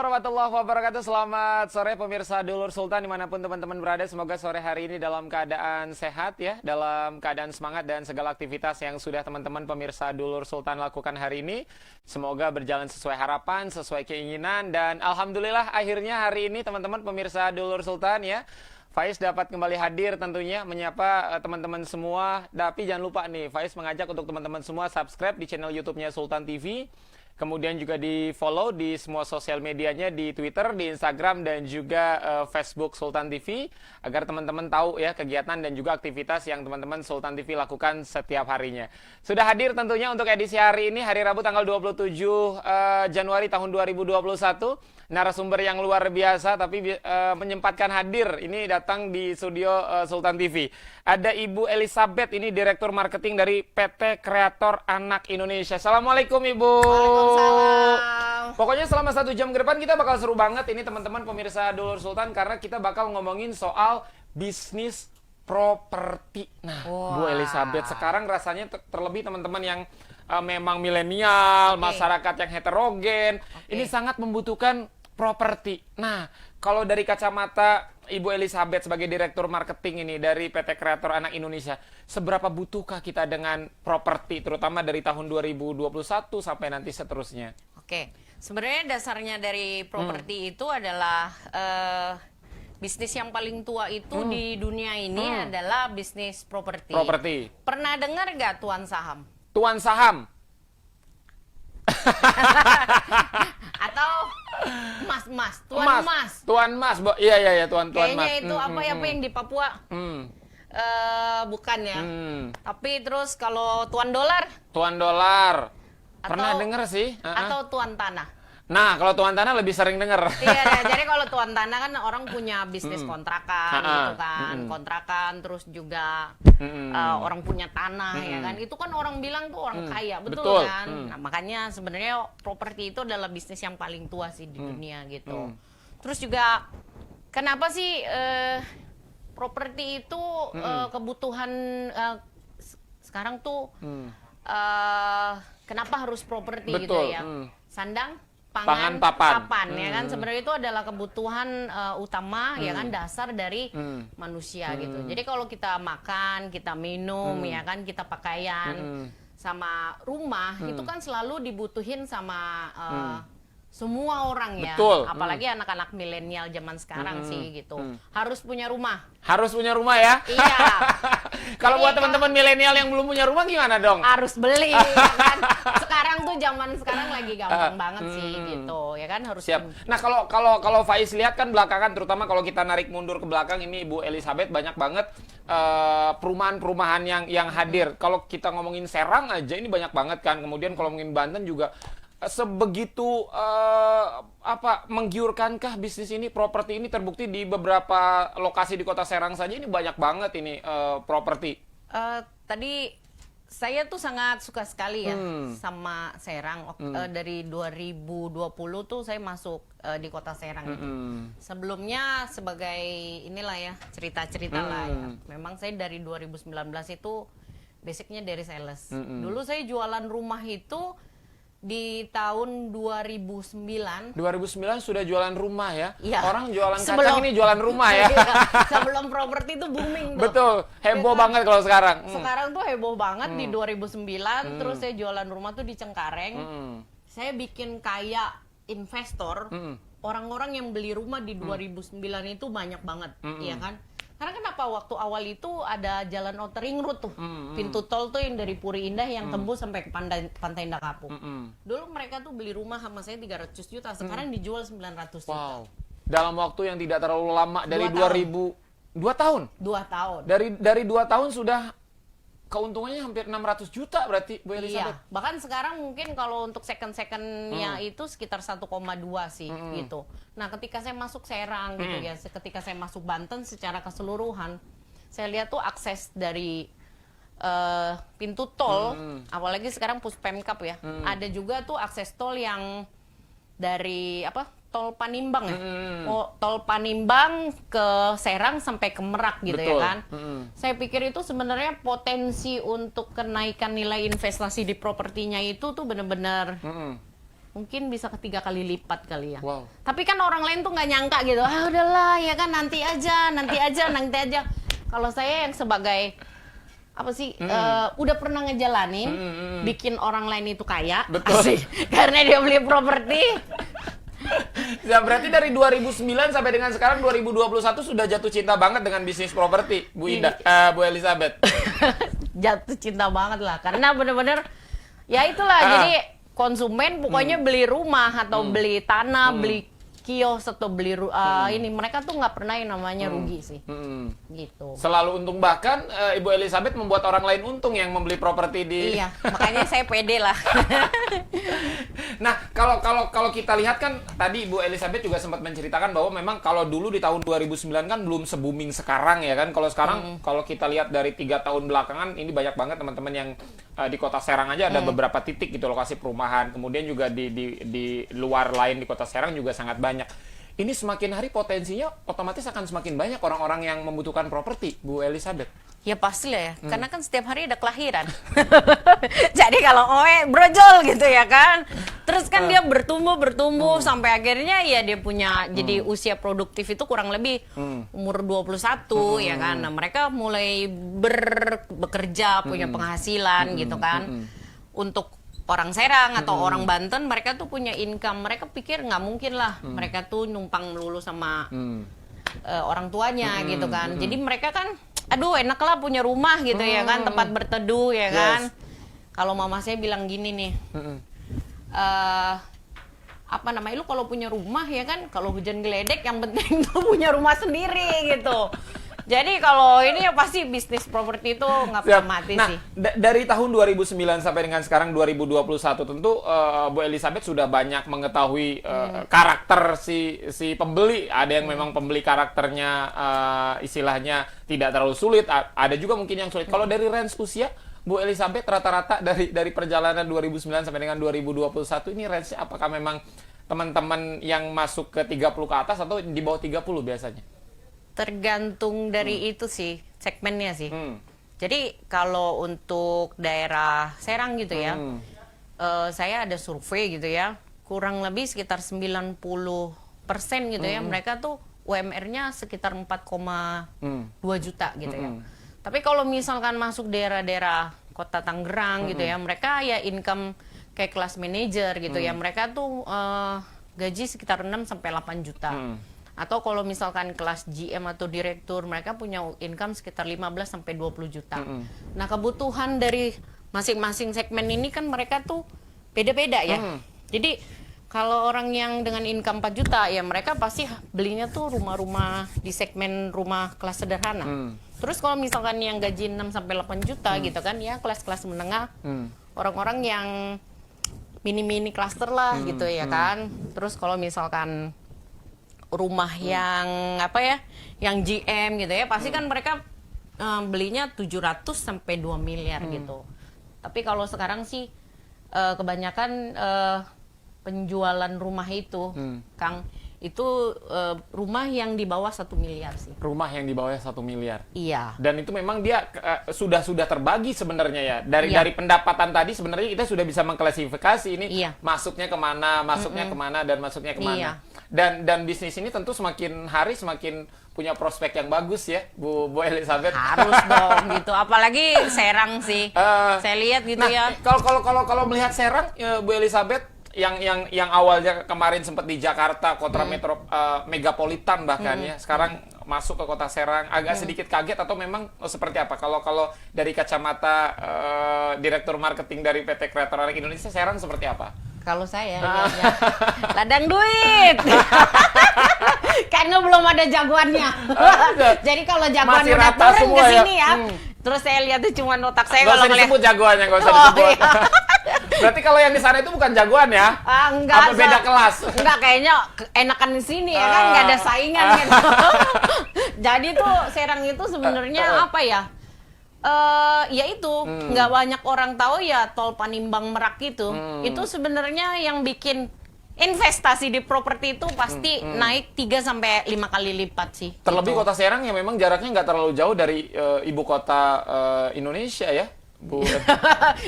warahmatullahi wabarakatuh. Selamat sore pemirsa Dulur Sultan dimanapun teman-teman berada. Semoga sore hari ini dalam keadaan sehat ya, dalam keadaan semangat dan segala aktivitas yang sudah teman-teman pemirsa Dulur Sultan lakukan hari ini semoga berjalan sesuai harapan, sesuai keinginan. Dan alhamdulillah akhirnya hari ini teman-teman pemirsa Dulur Sultan ya, Faiz dapat kembali hadir tentunya menyapa teman-teman semua. Tapi jangan lupa nih, Faiz mengajak untuk teman-teman semua subscribe di channel YouTube-nya Sultan TV. Kemudian juga di follow di semua sosial medianya, di Twitter, di Instagram, dan juga Facebook Sultan TV. Agar teman-teman tahu ya kegiatan dan juga aktivitas yang teman-teman Sultan TV lakukan setiap harinya. Sudah hadir tentunya untuk edisi hari ini, hari Rabu tanggal 27 Januari tahun 2021. Narasumber yang luar biasa tapi menyempatkan hadir. Ini datang di studio Sultan TV. Ada Ibu Elizabeth, ini Direktur Marketing dari PT Kreator Anak Indonesia. Assalamualaikum Ibu. Waalaikumsalam. Pokoknya selama 1 jam ke depan kita bakal seru banget ini teman-teman pemirsa Dulur Sultan. Karena kita bakal ngomongin soal bisnis properti. Nah, Bu Elizabeth, sekarang rasanya terlebih teman-teman yang memang milenial, masyarakat yang heterogen, ini sangat membutuhkan properti. Nah, kalau dari kacamata Ibu Elizabeth sebagai Direktur Marketing ini dari PT Kreator Anak Indonesia, seberapa butuhkah kita dengan properti, terutama dari tahun 2021 sampai nanti seterusnya? Oke, sebenarnya dasarnya dari properti itu adalah bisnis yang paling tua itu di dunia ini adalah bisnis properti. Properti. Pernah dengar nggak tuan saham? Tuan saham. Atau mas, tuan mas. Tuan mas, iya, tuan mas. Kayaknya itu apa yang di Papua? Bukan ya. Tapi terus kalau tuan dolar? Tuan dolar. Pernah dengar sih. Atau tuan tanah? Nah, kalau tuan tanah lebih sering dengar. Iya, jadi kalau tuan tanah kan orang punya bisnis kontrakan gitu kan, kontrakan, terus juga orang punya tanah ya kan, itu kan orang bilang tuh orang kaya, betul kan? Nah, makanya sebenarnya properti itu adalah bisnis yang paling tua sih di dunia gitu. Terus juga kenapa sih properti itu kebutuhan sekarang tuh kenapa harus properti gitu ya? Sandang pangan papan ya kan, sebenarnya itu adalah kebutuhan utama ya kan, dasar dari manusia gitu. Jadi kalau kita makan, kita minum ya kan, kita pakaian sama rumah itu kan selalu dibutuhin sama semua orang ya. Betul. Apalagi anak-anak milenial zaman sekarang sih gitu. Harus punya rumah. Harus punya rumah ya? Iya. Kalau buat teman-teman milenial yang belum punya rumah gimana dong? Harus beli ya kan. Sekarang tuh zaman sekarang lagi gampang banget sih gitu ya kan, harus. Siap. Nah, kalau Faiz lihat kan belakangan, terutama kalau kita narik mundur ke belakang ini Ibu Elizabeth, banyak banget perumahan-perumahan yang hadir. Kalau kita ngomongin Serang aja ini banyak banget kan. Kemudian kalau ngomongin Banten juga sebegitu menggiurkankah bisnis ini, properti ini? Terbukti di beberapa lokasi di Kota Serang saja ini banyak banget ini properti. Tadi saya tuh sangat suka sekali ya sama Serang. Dari 2020 tuh saya masuk di Kota Serang. Sebelumnya sebagai inilah ya, cerita-cerita lah ya. Memang saya dari 2019 itu basicnya dari sales. Dulu saya jualan rumah itu di tahun 2009. 2009 sudah jualan rumah ya? Iya. Orang jualan kacang, ini jualan rumah ya? Sebelum properti itu booming tuh. Betul, heboh banget kalau sekarang. Sekarang tuh heboh banget di 2009, terus saya jualan rumah tuh di Cengkareng. Saya bikin kayak investor, orang-orang yang beli rumah di 2009 itu banyak banget, ya kan? Karena kenapa waktu awal itu ada jalan outer ring road tuh, pintu tol tuh yang dari Puri Indah yang tembus sampai ke Pantai Indah Kapuk. Dulu mereka tuh beli rumah sama saya 300 juta, sekarang dijual 900 juta. Wow. Dalam waktu yang tidak terlalu lama, dari 2 tahun. 2 tahun. Dari 2 tahun sudah keuntungannya hampir 600 juta berarti Bu Elizabeth. Iya, bahkan sekarang mungkin kalau untuk second-secondnya itu sekitar 1,2 sih gitu. Nah, ketika saya masuk Serang gitu ya, ketika saya masuk Banten secara keseluruhan, saya lihat tuh akses dari pintu tol, apalagi sekarang Puspemkap ya, ada juga tuh akses tol yang dari tol Panimbang ya, tol Panimbang ke Serang sampai ke Merak gitu. Betul. Ya kan. Saya pikir itu sebenarnya potensi untuk kenaikan nilai investasi di propertinya itu tuh benar-benar mungkin bisa ke 3 kali lipat kali ya. Wow. Tapi kan orang lain tuh nggak nyangka gitu. Ah udahlah ya kan nanti aja. Kalau saya yang sebagai apa sih udah pernah ngejalanin bikin orang lain itu kaya. Betul. Asik. Karena dia beli properti. Ya, berarti dari 2009 sampai dengan sekarang 2021 sudah jatuh cinta banget dengan bisnis properti, Bu Indah, Bu Elizabeth. Jatuh cinta banget lah karena bener-bener ya itulah jadi konsumen pokoknya beli rumah atau beli tanah, beli kios atau beli ini mereka tuh nggak pernah yang namanya rugi sih. Gitu. Selalu untung, bahkan Ibu Elizabeth membuat orang lain untung yang membeli properti di. Iya, makanya saya pede lah. Nah, kalau kita lihat kan tadi Ibu Elizabeth juga sempat menceritakan bahwa memang kalau dulu di tahun 2009 kan belum se-booming sekarang ya kan. Kalau sekarang kalau kita lihat dari 3 tahun belakangan ini banyak banget teman-teman yang di Kota Serang aja ada beberapa titik gitu lokasi perumahan. Kemudian juga di luar lain di Kota Serang juga sangat banyak. Ini semakin hari potensinya otomatis akan semakin banyak orang-orang yang membutuhkan properti, Bu Elizabeth. Ya pasti lah ya, karena kan setiap hari ada kelahiran. Jadi kalau Oe brojol gitu ya kan. Terus kan dia bertumbuh sampai akhirnya ya dia punya jadi usia produktif itu kurang lebih umur 21 ya kan. Nah, mereka mulai bekerja, punya penghasilan gitu kan. Untuk orang Serang atau orang Banten mereka tuh punya income, mereka pikir nggak mungkin lah mereka tuh numpang melulu sama orang tuanya gitu kan. Jadi mereka kan aduh enak lah punya rumah gitu ya kan, tempat berteduh ya kan. Kalau mama saya bilang gini nih apa namanya, lu kalau punya rumah ya kan, kalau hujan geledek yang penting tuh punya rumah sendiri gitu. Jadi kalau ini ya pasti bisnis properti itu nggak pernah mati sih. Dari tahun 2009 sampai dengan sekarang 2021 tentu Bu Elizabeth sudah banyak mengetahui karakter si pembeli. Ada yang memang pembeli karakternya istilahnya tidak terlalu sulit, ada juga mungkin yang sulit. Kalau dari range usia Bu Elizabeth rata-rata dari perjalanan 2009 sampai dengan 2021 ini range-nya apakah memang teman-teman yang masuk ke 30 ke atas atau di bawah 30 biasanya? Tergantung dari itu sih, segmennya sih. Jadi kalau untuk daerah Serang gitu ya, saya ada survei gitu ya, kurang lebih sekitar 90% gitu ya, mereka tuh UMR-nya sekitar 4,2 juta gitu ya. Tapi kalau misalkan masuk daerah-daerah kota Tangerang gitu ya, mereka ya income kayak kelas manager gitu ya, mereka tuh gaji sekitar 6 sampai 8 juta. Atau kalau misalkan kelas GM atau direktur, mereka punya income sekitar 15 sampai 20 juta. Nah, kebutuhan dari masing-masing segmen ini kan mereka tuh beda-beda ya. Jadi kalau orang yang dengan income 4 juta ya mereka pasti belinya tuh rumah-rumah di segmen rumah kelas sederhana. Terus kalau misalkan yang gaji 6 sampai 8 juta gitu kan ya, kelas-kelas menengah, orang-orang yang mini-mini cluster lah gitu ya kan. Terus kalau misalkan rumah yang apa ya, yang GM gitu ya, pasti kan mereka belinya 700 sampai 2 miliar gitu. Tapi kalau sekarang sih kebanyakan penjualan rumah itu, Kang, itu rumah yang di bawah 1 miliar sih. Rumah yang di bawah 1 miliar. Iya. Dan itu memang dia sudah terbagi sebenarnya ya. Dari pendapatan tadi sebenarnya kita sudah bisa mengklasifikasi ini masuknya kemana, dan masuknya kemana. Iya. Dan bisnis ini tentu semakin hari semakin punya prospek yang bagus ya, Bu Elizabeth. Harus dong gitu. Apalagi Serang sih. Saya lihat gitu ya. Kalau melihat Serang, Bu Elizabeth, yang awalnya kemarin sempat di Jakarta, kota megapolitan bahkan ya, sekarang masuk ke Kota Serang, agak sedikit kaget atau memang seperti apa? Kalau dari kacamata Direktur Marketing dari PT Kreator Anak Indonesia, Serang seperti apa? Kalau saya lihatnya ladang duit. Karena belum ada jagoannya. Jadi kalau jagoan udah turun ke sini ya. Terus saya lihat tuh cuma otak saya kalau ngeliat. Disebut jagoannya, nggak usah disebut. Iya. Berarti kalau yang di sana itu bukan jagoan ya? Enggak. Apa beda kelas? Enggak, kayaknya enakan di sini ya kan, nggak ada saingan gitu. Jadi tuh Serang itu sebenarnya apa ya? Ya itu nggak banyak orang tahu ya, tol Panimbang Merak itu sebenarnya yang bikin investasi di properti itu pasti naik 3 sampai 5 kali lipat sih. Terlebih gitu. Kota Serang yang memang jaraknya nggak terlalu jauh dari ibu kota Indonesia ya,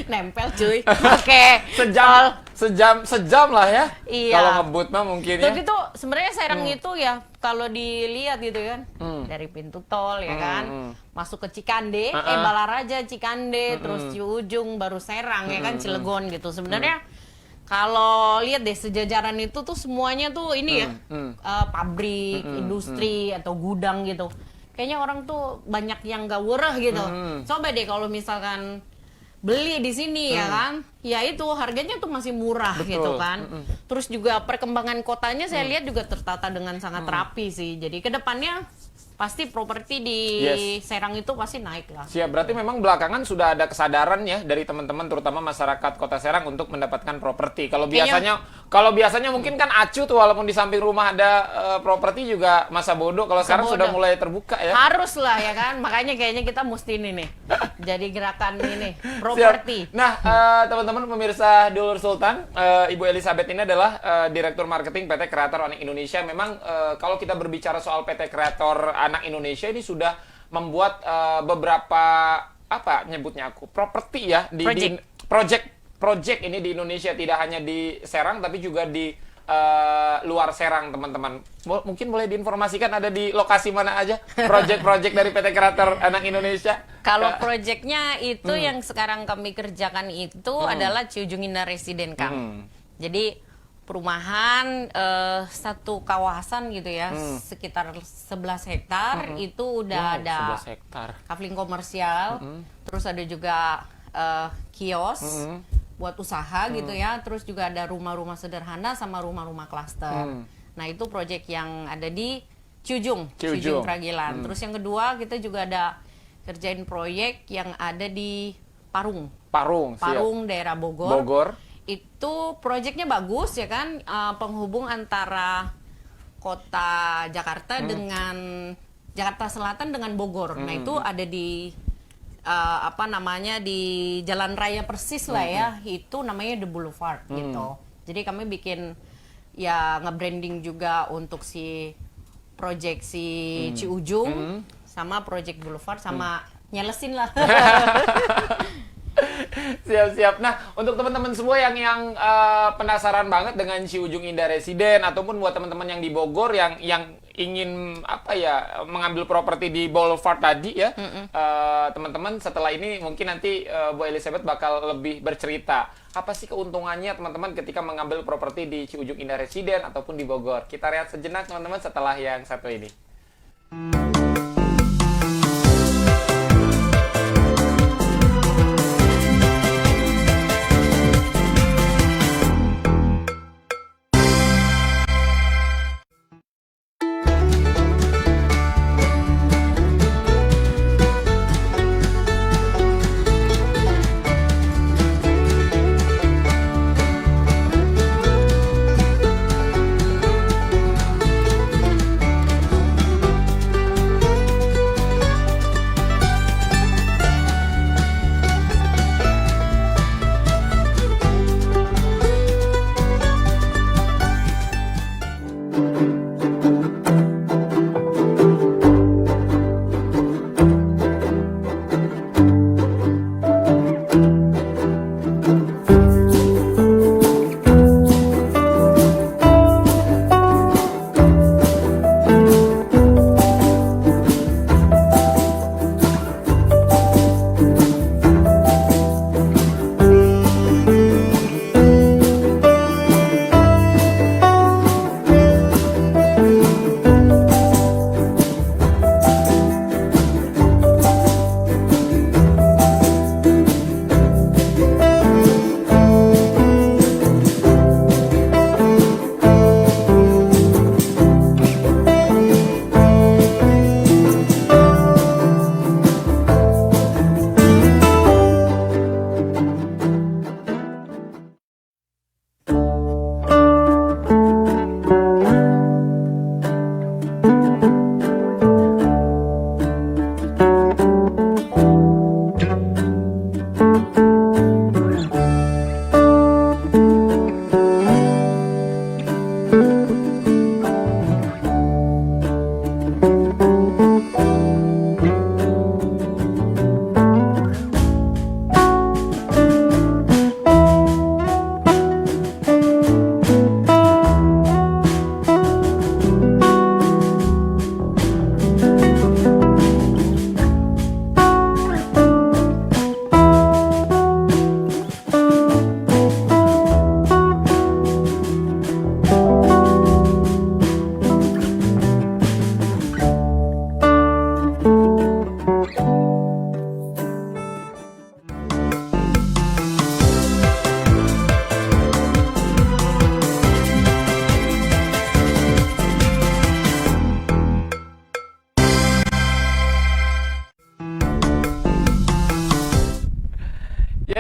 Nempel cuy. Oke. Sejam lah ya. Iya. Kalau ngebut mah mungkin ya. Tapi tuh sebenarnya Serang itu ya kalau dilihat gitu kan dari pintu tol ya kan masuk ke Cikande, Balaraja, Cikande, terus Ciujung, baru Serang ya kan Cilegon gitu. Sebenarnya kalau lihat deh sejajaran itu tuh semuanya tuh ini ya pabrik, industri atau gudang gitu. Kayaknya orang tuh banyak yang gak wurah gitu. Coba deh kalau misalkan beli di sini ya kan, ya itu harganya tuh masih murah. Betul. Gitu kan. Terus juga perkembangan kotanya saya lihat juga tertata dengan sangat rapi sih. Jadi kedepannya pasti properti di Serang itu pasti naik lah. Siap, berarti memang belakangan sudah ada kesadaran ya dari teman-teman terutama masyarakat Kota Serang untuk mendapatkan properti. Kalau biasanya mungkin kan acuh tuh walaupun di samping rumah ada properti juga masa bodoh. Kalau sekarang sudah mulai terbuka ya. Harus lah ya kan. Makanya kayaknya kita mesti ini nih. Jadi gerakan ini properti. Siap. Nah, teman-teman pemirsa Dulur Sultan, Ibu Elizabeth ini adalah Direktur Marketing PT Kreator Anak Indonesia. Memang kalau kita berbicara soal PT Kreator Anak Indonesia ini sudah membuat beberapa apa nyebutnya aku properti ya di project ini di Indonesia, tidak hanya di Serang tapi juga di luar Serang, teman-teman. Mungkin boleh diinformasikan ada di lokasi mana aja project-project dari PT Kreator Anak Indonesia? Kalau projectnya itu yang sekarang kami kerjakan itu adalah Ciujung Indah Residen, Kang. Jadi perumahan satu kawasan gitu ya, sekitar 11 hektar itu udah ada 11 hektar. kafling komersial, terus ada juga kios buat usaha gitu ya, terus juga ada rumah-rumah sederhana sama rumah-rumah klaster. Nah itu proyek yang ada di Ciujung Pragilan. Terus yang kedua kita juga ada kerjain proyek yang ada di Parung, daerah Bogor. Itu proyeknya bagus ya kan, penghubung antara kota Jakarta dengan Jakarta Selatan dengan Bogor. Nah itu ada di di jalan raya persis lah ya, itu namanya The Boulevard gitu. Jadi kami bikin ya nge-branding juga untuk si proyek si Ciujung sama proyek Boulevard sama nyelesin lah. Siap. Nah, untuk teman-teman semua yang penasaran banget dengan Ciujung Indah Residen ataupun buat teman-teman yang di Bogor yang ingin mengambil properti di Boulevard tadi ya, teman-teman setelah ini mungkin nanti Bu Elizabeth bakal lebih bercerita apa sih keuntungannya teman-teman ketika mengambil properti di Ciujung Indah Residen ataupun di Bogor. Kita lihat sejenak teman-teman setelah yang satu ini.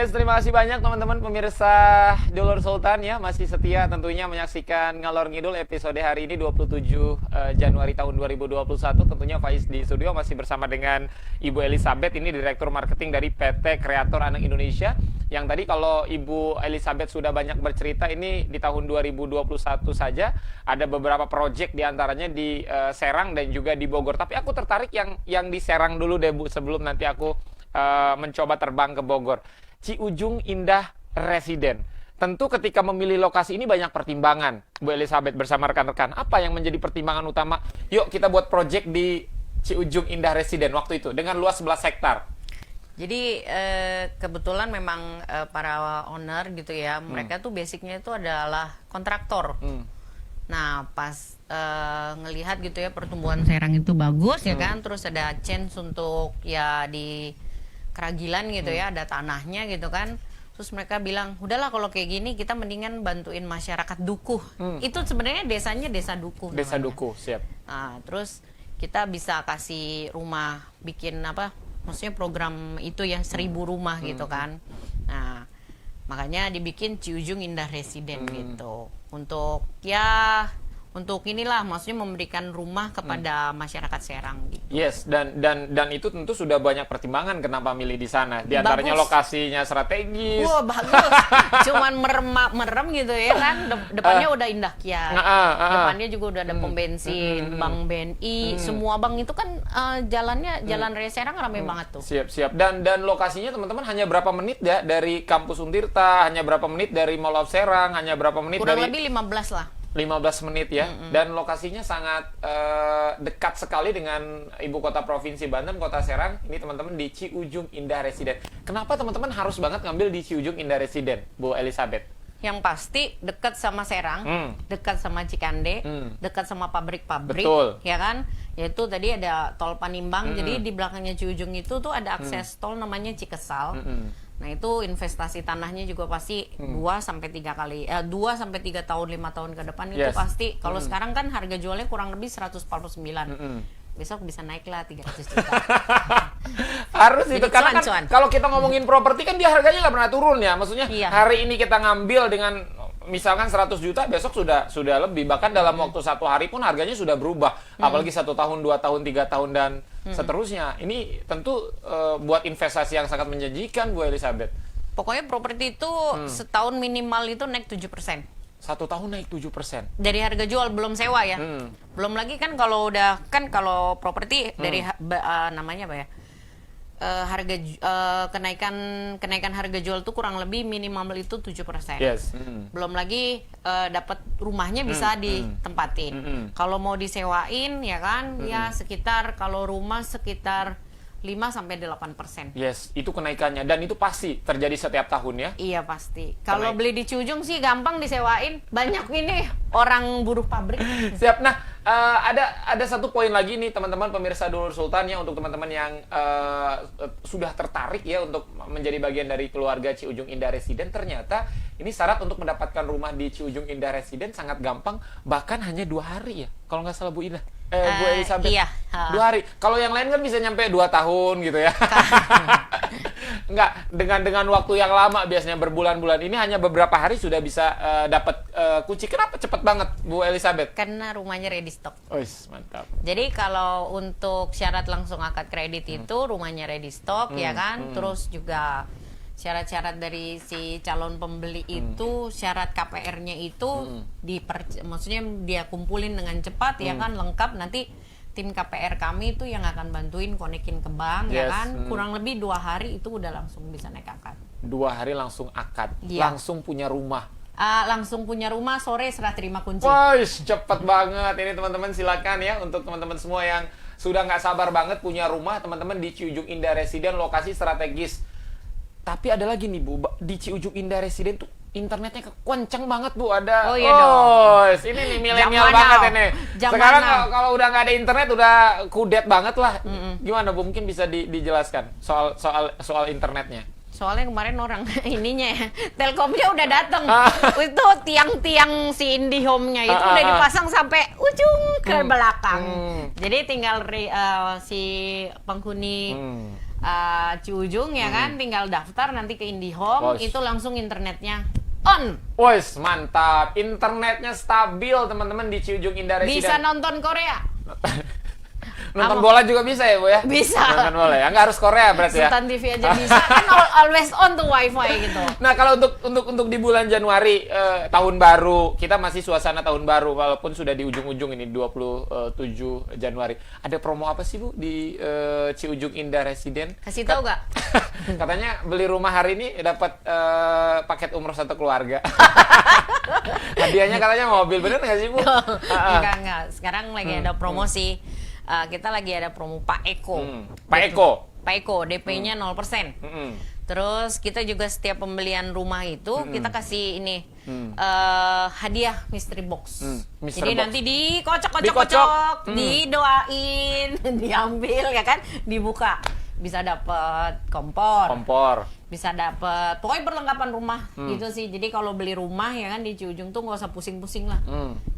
Yes, terima kasih banyak teman-teman pemirsa Dulur Sultan ya, masih setia tentunya menyaksikan Ngalor Ngidul episode hari ini 27 Januari tahun 2021. Tentunya Faiz di studio masih bersama dengan Ibu Elizabeth, ini Direktur Marketing dari PT Kreator Anak Indonesia. Yang tadi kalau Ibu Elizabeth sudah banyak bercerita, ini di tahun 2021 saja ada beberapa proyek diantaranya di Serang dan juga di Bogor. Tapi aku tertarik yang di Serang dulu deh Bu, sebelum nanti aku mencoba terbang ke Bogor. Ciujung Indah Residen. Tentu ketika memilih lokasi ini banyak pertimbangan, Bu Elizabeth bersama rekan-rekan. Apa yang menjadi pertimbangan utama? Yuk kita buat project di Ciujung Indah Residen waktu itu dengan luas 11 hektar. Jadi kebetulan memang para owner gitu ya, mereka tuh basicnya itu adalah kontraktor. Nah pas ngelihat gitu ya pertumbuhan Serang itu bagus ya kan, terus ada chance untuk ya di Keragilan gitu ya, ada tanahnya gitu kan. Terus mereka bilang, udahlah kalau kayak gini kita mendingan bantuin masyarakat Dukuh. Itu sebenarnya desanya Desa Dukuh. Desa namanya. Dukuh, siap. Nah, terus kita bisa kasih rumah, bikin apa? Maksudnya program itu ya 1000 rumah gitu kan. Nah, makanya dibikin Ciujung Indah Residen gitu. Untuk inilah maksudnya memberikan rumah kepada masyarakat Serang gitu. Yes, dan itu tentu sudah banyak pertimbangan kenapa milih di sana. Di antaranya lokasinya strategis. Wah, bagus. Cuman merem gitu ya kan. Depannya udah Indah Kiat. Depannya juga udah ada pom bensin, Bank BNI, semua bank itu kan jalan raya Serang ramai banget tuh. Siap. Dan lokasinya teman-teman hanya berapa menit ya dari Kampus Untirta, hanya berapa menit dari Mall of Serang, hanya berapa menit kurang dari lebih 15 lah. 15 menit ya, dan lokasinya sangat dekat sekali dengan ibu kota provinsi Banten, Kota Serang. Ini teman-teman di Ciujung Indah Residen. Kenapa teman-teman harus banget ngambil di Ciujung Indah Residen, Bu Elizabeth? Yang pasti dekat sama Serang, dekat sama Cikande, dekat sama pabrik-pabrik, ya kan? Yaitu tadi ada tol Panimbang, jadi di belakangnya Ciujung itu tuh ada akses tol namanya Cikesal. Nah itu investasi tanahnya juga pasti 2 sampai 3 kali 2 sampai 3 tahun 5 tahun ke depan itu pasti. Kalau sekarang kan harga jualnya kurang lebih 149. Besok bisa naik lah 300 juta. Harus itu karena cuan. Kan kalau kita ngomongin properti kan dia harganya nggak pernah turun ya. Maksudnya hari ini kita ngambil dengan misalkan 100 juta, besok sudah lebih. Bahkan dalam waktu 1 hari pun harganya sudah berubah. Apalagi 1 tahun, 2 tahun, 3 tahun dan seterusnya. Ini tentu buat investasi yang sangat menjanjikan, Bu Elizabeth. Pokoknya properti itu setahun minimal itu naik 7%. 1 tahun naik 7%. Dari harga jual, belum sewa ya. Belum lagi kan kalau udah, kan kalau properti dari namanya apa ya? Kenaikan harga jual tuh kurang lebih minimal itu 7%. Yes. Belum lagi dapat rumahnya bisa ditempatin. Kalau mau disewain ya kan, ya sekitar kalau rumah sekitar 5-8%. Yes, itu kenaikannya dan itu pasti terjadi setiap tahun ya. Iya pasti. Kalau beli di Ciujung sih gampang disewain, banyak ini orang buruh pabrik. Siap. Nah, ada satu poin lagi nih teman-teman pemirsa Dulur Sultan ya, untuk teman-teman yang sudah tertarik ya untuk menjadi bagian dari keluarga Ciujung Indah Residen. Ternyata ini syarat untuk mendapatkan rumah di Ciujung Indah Residen sangat gampang, bahkan hanya 2 hari ya. Kalau nggak salah Bu Indah. Bu Elizabeth. Iya. 2 hari. Kalau yang lain kan bisa nyampe 2 tahun gitu ya. Enggak, dengan waktu yang lama biasanya berbulan-bulan. Ini hanya beberapa hari sudah bisa dapat kunci. Kenapa cepat banget, Bu Elizabeth? Karena rumahnya ready stock. Mantap. Jadi kalau untuk syarat langsung akad kredit itu rumahnya ready stock ya kan. Terus juga syarat-syarat dari si calon pembeli itu, syarat KPR-nya itu maksudnya dia kumpulin dengan cepat ya kan, lengkap. Nanti tim KPR kami itu yang akan bantuin konekin ke bank ya kan. Kurang lebih 2 hari itu udah langsung bisa naik akad. 2 hari langsung akad, langsung punya rumah. Langsung punya rumah, sore serah terima kunci. Wah, cepet banget. Ini teman-teman silakan ya untuk teman-teman semua yang sudah nggak sabar banget punya rumah, teman-teman di Ciujung Indah Residen, lokasi strategis. Tapi ada lagi nih Bu, di Ciujung Indah Residen tuh internetnya kenceng banget Bu, ada. Oh iya dong. Ini nih milenial banget ini. Sekarang kalau udah nggak ada internet udah kudet banget lah. Gimana Bu? Mungkin bisa dijelaskan soal internetnya. Soalnya kemarin orang ininya ya, Telkomnya udah datang. Itu tiang-tiang si IndiHome-nya itu udah dipasang sampai ujung ke belakang. Jadi tinggal si penghuni Ciujung ya kan, tinggal daftar nanti ke IndiHome, itu langsung internetnya on. Wes, mantap. Internetnya stabil teman-teman di Ciujung Indah Residen. Bisa nonton Korea. Nonton bola juga bisa ya, Bu ya? Bisa. Nonton bola ya. Nggak harus Korea berarti ya. Sultan TV aja bisa. Kan always on tuh wifi gitu. Nah, kalau untuk di bulan Januari tahun baru, kita masih suasana tahun baru walaupun sudah di ujung-ujung ini 27 Januari. Ada promo apa sih, Bu, di Ciujung Indah Residen? Kasih tahu nggak? Katanya beli rumah hari ini dapat paket umroh satu keluarga. Hadiahnya katanya mobil, bener nggak sih, Bu? Enggak. Sekarang lagi ada promosi. Kita lagi ada promo Pak Eko. Pak Eko. Pak Eko, DP-nya 0%. Terus kita juga setiap pembelian rumah itu kita kasih ini hadiah mystery box. Mystery Jadi box. nanti dikocok-kocok, didoain, diambil ya kan, dibuka. Bisa dapat kompor. Bisa dapat pokoknya perlengkapan rumah gitu sih. Jadi kalau beli rumah ya kan di Ciujung tuh nggak usah pusing-pusing lah.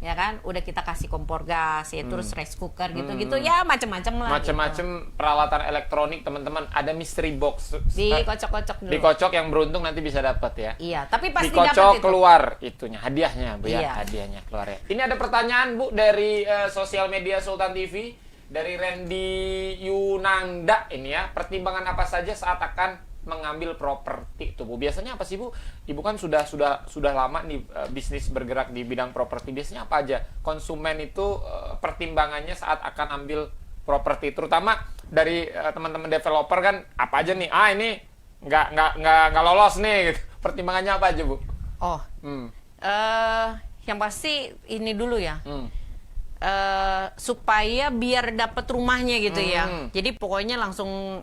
Ya kan, udah kita kasih kompor gas ya, terus rice cooker gitu-gitu ya, macem-macem lah. Macem-macem peralatan elektronik teman-teman, ada mystery box. Dikocok-kocok dulu. Dikocok yang beruntung nanti bisa dapat ya. Iya, tapi pasti Dikocok dapat itu. keluar itunya, hadiahnya, Bu ya. Iya. Hadiahnya keluar ya. Ini ada pertanyaan, Bu, dari sosial media Sultan TV. Dari Randy Yunanda ini ya, pertimbangan apa saja saat akan mengambil properti itu, Bu? Biasanya apa sih, Bu? Ibu kan sudah lama nih bisnis bergerak di bidang properti. Biasanya apa aja konsumen itu pertimbangannya saat akan ambil properti, terutama dari teman-teman developer kan, apa aja nih? Ini nggak lolos nih gitu. Pertimbangannya apa aja, Bu? Oh. Yang pasti ini dulu ya. Supaya biar dapat rumahnya gitu ya. Jadi pokoknya langsung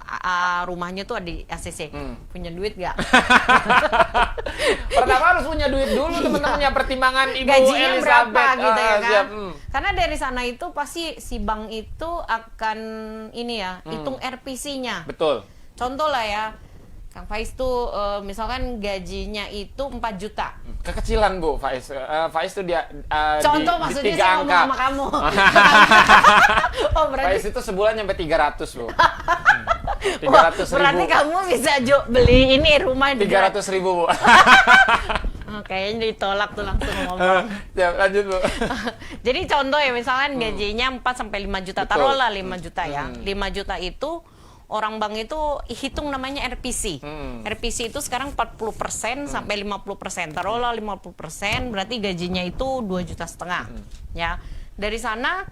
rumahnya tuh ada di ACC. Punya duit gak? Pertama harus punya duit dulu teman-temannya, pertimbangan Ibu gajinya Elizabeth. berapa gitu ya kan? Siap. Karena dari sana itu pasti si bank itu akan ini ya, hitung RPC-nya. Betul. Contoh lah ya, Kang Faiz tuh misalkan gajinya itu 4 juta. Kekecilan, Bu, Faiz. Faiz tuh dia Contoh di maksudnya 3 saya angka. ngomong sama kamu. Oh, berarti Faiz itu sebulan nyampe 300, Bu. 300 wah, ribu. berarti kamu bisa beli ini rumah 300 ribu, Bu. Kayaknya ditolak tuh langsung ngomong. Ya, lanjut, Bu. Jadi contoh ya, misalkan gajinya 4 sampai 5 juta. Betul. Taruhlah 5 juta ya. 5 juta itu orang bank itu hitung namanya RPC. RPC itu sekarang 40% sampai 50%. Taruhlah 50%, berarti gajinya itu 2,5 juta. Ya. Dari sana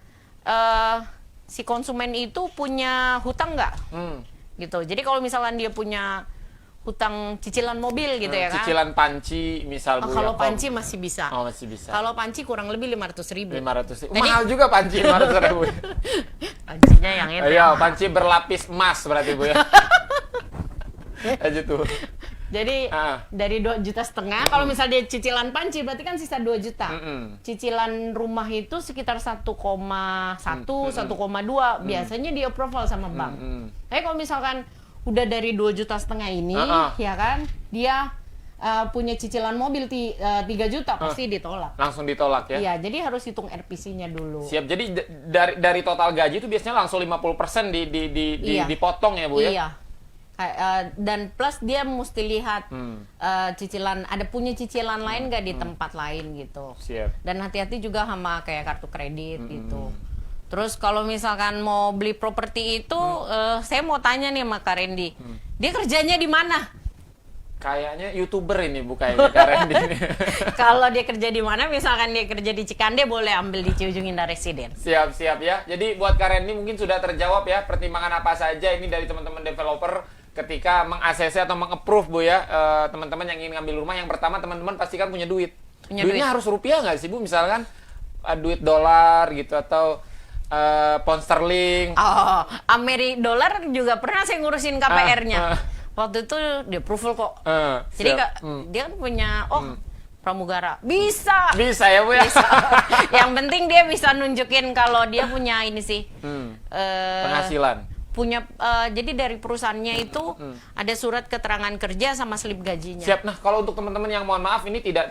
si konsumen itu punya hutang nggak? Gitu. Jadi kalau misalkan dia punya hutang cicilan mobil gitu ya kan? Cicilan panci misal, Bu. Kalau ya, panci masih bisa. Oh, masih bisa. Kalau panci kurang lebih 500 ribu. 500 ribu. Jadi- Mahal juga panci 500 ribu. Pancinya yang itu. Iya, panci berlapis emas berarti, Bu ya. Lanjut tuh. Jadi dari 2,5 juta, kalau misal dia cicilan panci berarti kan sisa 2 juta. Cicilan rumah itu sekitar 1,1, 1,2 biasanya di approval sama bank. Tapi kalau misalkan udah dari 2,5 juta ini, ya kan, dia punya cicilan mobil 3 juta pasti ditolak. Langsung ditolak ya? Iya, jadi harus hitung RPC-nya dulu. Siap. Jadi dari total gaji itu biasanya langsung 50% Iya. dipotong ya, Bu ya? Iya. Dan plus dia mesti lihat cicilan, ada punya cicilan lain nggak di tempat lain gitu. Siap. Dan hati-hati juga sama kayak kartu kredit gitu. Terus kalau misalkan mau beli properti itu, saya mau tanya nih sama Kak Randy, dia kerjanya di mana? Kayaknya YouTuber ini, Bu, kayaknya Kak Randy ini. Kalau dia kerja di mana, misalkan dia kerja di Cikande, boleh ambil di Ciujung Indah Residen. Siap ya. Jadi buat Kak Randy mungkin sudah terjawab ya, pertimbangan apa saja ini dari teman-teman developer ketika meng-ACC atau meng-approve, Bu ya, teman-teman yang ingin ngambil rumah. Yang pertama, teman-teman pastikan punya duit. Duitnya harus rupiah nggak sih, Bu? Misalkan duit dolar gitu, atau pound sterling. Oh, dolar juga pernah saya ngurusin KPR-nya. Waktu itu dia approval kok. Jadi dia kan punya pramugara. Bisa ya, Bu ya. Bisa. Yang penting dia bisa nunjukin kalau dia punya ini sih. Penghasilan. jadi dari perusahaannya itu ada surat keterangan kerja sama slip gajinya. Siap. Nah, kalau untuk teman-teman yang mohon maaf ini tidak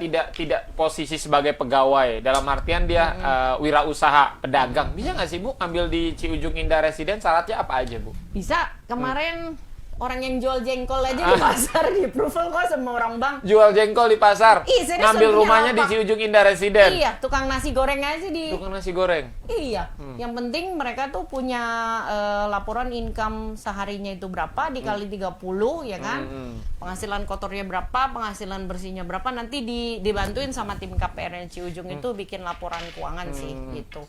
posisi sebagai pegawai, dalam artian dia wirausaha, pedagang, bisa nggak sih Bu ambil di Ciujung Indah Residen? Syaratnya apa aja Bu? Bisa. Kemarin orang yang jual jengkol aja di pasar di approval kok sama orang bank. Jual jengkol di pasar, Serius, ngambil punya rumahnya di lapak. Ciujung Indah Residen. Iya, tukang nasi goreng aja di. Tukang nasi goreng. Iya, yang penting mereka tuh punya laporan income seharinya itu berapa dikali 30 ya kan. Penghasilan kotornya berapa, penghasilan bersihnya berapa, nanti dibantuin sama tim KPR Ciujung itu bikin laporan keuangan sih gitu.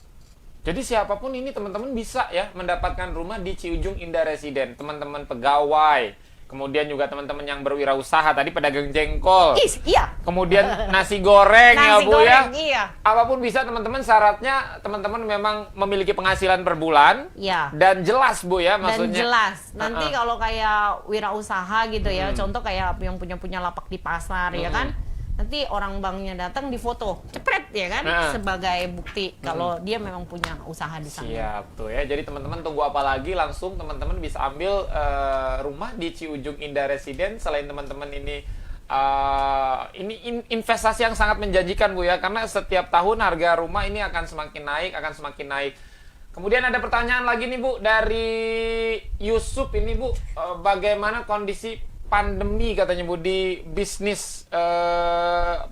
Jadi siapapun ini teman-teman bisa ya mendapatkan rumah di Ciujung Indah Residen. Teman-teman pegawai, kemudian juga teman-teman yang berwirausaha, tadi pedagang jengkol. Iya. Kemudian nasi goreng ya Nasi Bu goreng, ya. iya. Apapun bisa teman-teman, syaratnya teman-teman memang memiliki penghasilan per bulan. Iya. Dan jelas Bu ya Dan maksudnya. jelas. Nanti kalau kayak wirausaha gitu ya, contoh kayak yang punya lapak di pasar ya kan. Nanti orang banknya datang difoto, cepret ya kan, sebagai bukti kalau dia memang punya usaha di sana. Siap tuh ya. Jadi teman-teman tunggu apa lagi, langsung teman-teman bisa ambil rumah di Ciujung Indah Residen. Selain teman-teman ini investasi yang sangat menjanjikan Bu ya, karena setiap tahun harga rumah ini akan semakin naik. Kemudian ada pertanyaan lagi nih Bu dari Yusuf ini Bu, bagaimana kondisi pandemi katanya Bu di bisnis